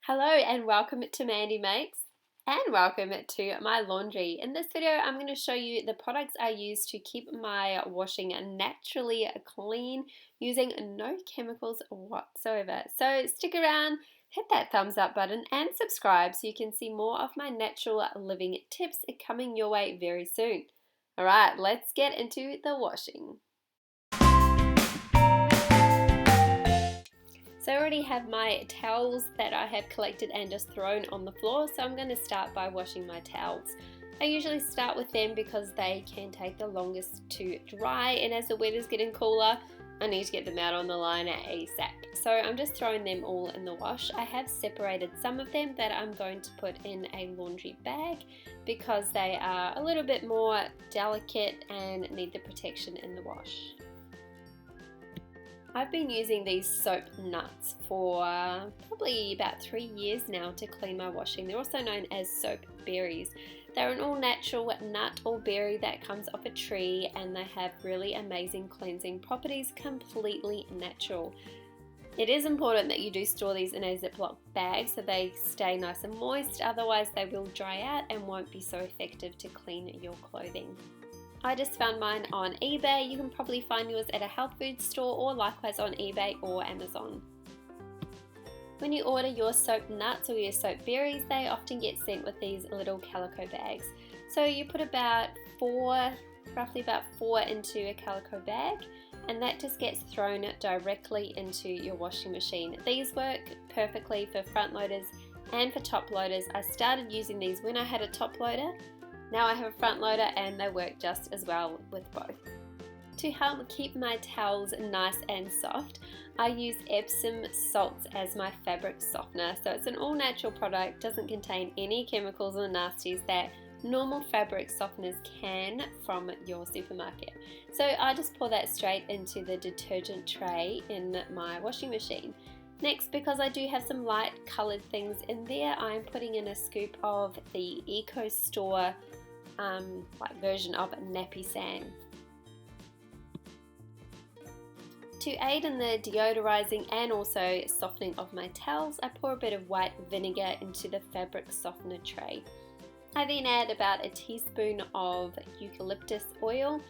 Hello and welcome to Mandy Makes and welcome to my laundry. In this video I'm going to show you the products I use to keep my washing naturally clean using no chemicals whatsoever. So stick around, hit that thumbs up button and subscribe so you can see more of my natural living tips coming your way very soon. Alright, let's get into the washing. So I already have my towels that I have collected and just thrown on the floor, so I'm going to start by washing my towels. I usually start with them because they can take the longest to dry, and as the weather's getting cooler I need to get them out on the line ASAP. So I'm just throwing them all in the wash. I have separated some of them that I'm going to put in a laundry bag because they are a little bit more delicate and need the protection in the wash. I've been using these soap nuts for probably about 3 years now to clean my washing. They're also known as soap berries. They're an all-natural nut or berry that comes off a tree, and they have really amazing cleansing properties, completely natural. It is important that you do store these in a Ziploc bag so they stay nice and moist, otherwise they will dry out and won't be so effective to clean your clothing. I just found mine on eBay. You can probably find yours at a health food store or likewise on eBay or Amazon. When you order your soap nuts or your soap berries, they often get sent with these little calico bags. So you put roughly about four into a calico bag, and that just gets thrown directly into your washing machine. These work perfectly for front loaders and for top loaders. I started using these when I had a top loader. Now I have a front loader and they work just as well with both. To help keep my towels nice and soft, I use Epsom salts as my fabric softener. So it's an all-natural product, doesn't contain any chemicals or nasties that normal fabric softeners can from your supermarket. So I just pour that straight into the detergent tray in my washing machine. Next, because I do have some light coloured things in there, I'm putting in a scoop of the Eco Store version of Napisan. To aid in the deodorizing and also softening of my towels, I pour a bit of white vinegar into the fabric softener tray. I then add about a teaspoon of eucalyptus oil.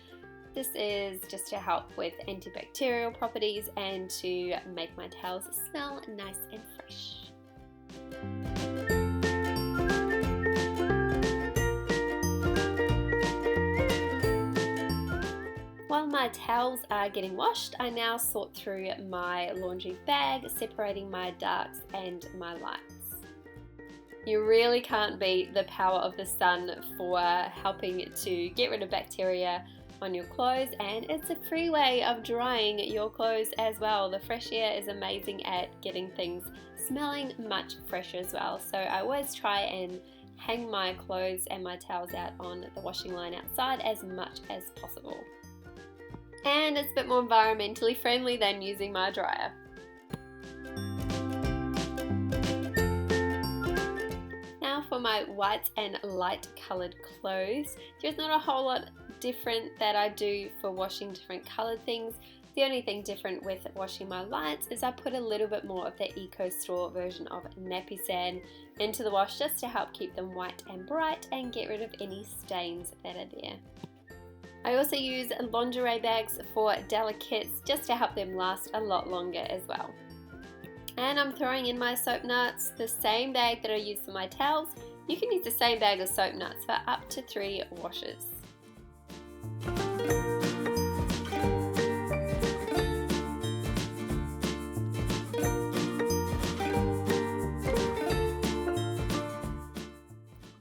This is just to help with antibacterial properties and to make my towels smell nice and fresh. While my towels are getting washed, I now sort through my laundry bag, separating my darks and my lights. You really can't beat the power of the sun for helping to get rid of bacteria on your clothes, and it's a free way of drying your clothes as well. The fresh air is amazing at getting things smelling much fresher as well. So I always try and hang my clothes and my towels out on the washing line outside as much as possible. And it's a bit more environmentally friendly than using my dryer. Now for my white and light coloured clothes. There's not a whole lot different that I do for washing different coloured things. The only thing different with washing my lights is I put a little bit more of the Eco Store version of Napisan into the wash just to help keep them white and bright and get rid of any stains that are there. I also use lingerie bags for delicates just to help them last a lot longer as well. And I'm throwing in my soap nuts, the same bag that I use for my towels. You can use the same bag of soap nuts for up to 3 washes.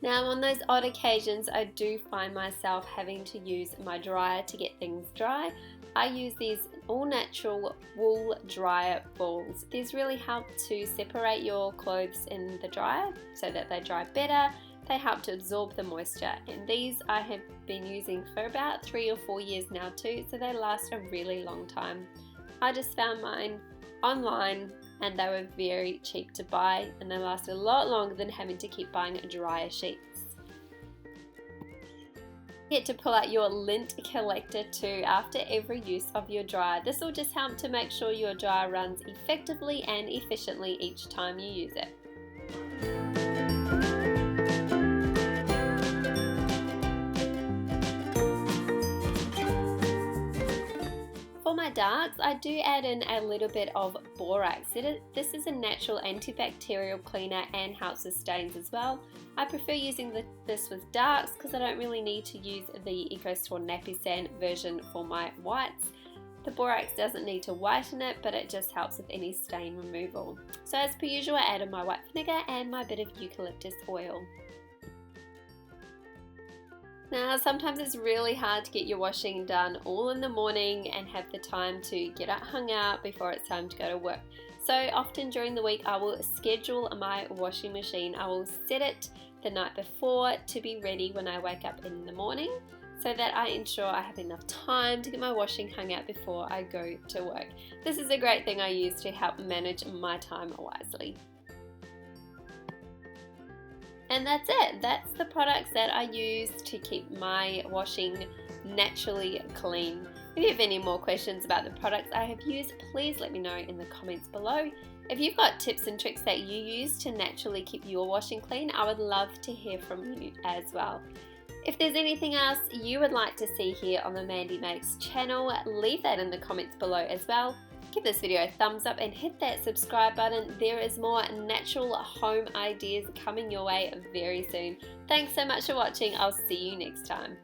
Now on those odd occasions I do find myself having to use my dryer to get things dry. I use these all-natural wool dryer balls. These really help to separate your clothes in the dryer so that they dry better. They help to absorb the moisture, and these I have been using for about 3 or 4 years now too, so they last a really long time. I just found mine online and they were very cheap to buy, and they last a lot longer than having to keep buying dryer sheets. Get to pull out your lint collector too after every use of your dryer. This will just help to make sure your dryer runs effectively and efficiently each time you use it. darks, I do add in a little bit of borax. This is a natural antibacterial cleaner and helps with stains as well. I prefer using this with darks because I don't really need to use the EcoStore Napisan version for my whites. The borax doesn't need to whiten it, but it just helps with any stain removal. So as per usual, I added my white vinegar and my bit of eucalyptus oil. Now, sometimes it's really hard to get your washing done all in the morning and have the time to get it hung out before it's time to go to work. So often during the week I will schedule my washing machine. I will set it the night before to be ready when I wake up in the morning, so that I ensure I have enough time to get my washing hung out before I go to work. This is a great thing I use to help manage my time wisely. And that's it. That's the products that I use to keep my washing naturally clean. If you have any more questions about the products I have used, please let me know in the comments below. If you've got tips and tricks that you use to naturally keep your washing clean, I would love to hear from you as well. If there's anything else you would like to see here on the Mandi Makes channel, leave that in the comments below as well. Give this video a thumbs up and hit that subscribe button. There is more natural home ideas coming your way very soon. Thanks so much for watching. I'll see you next time.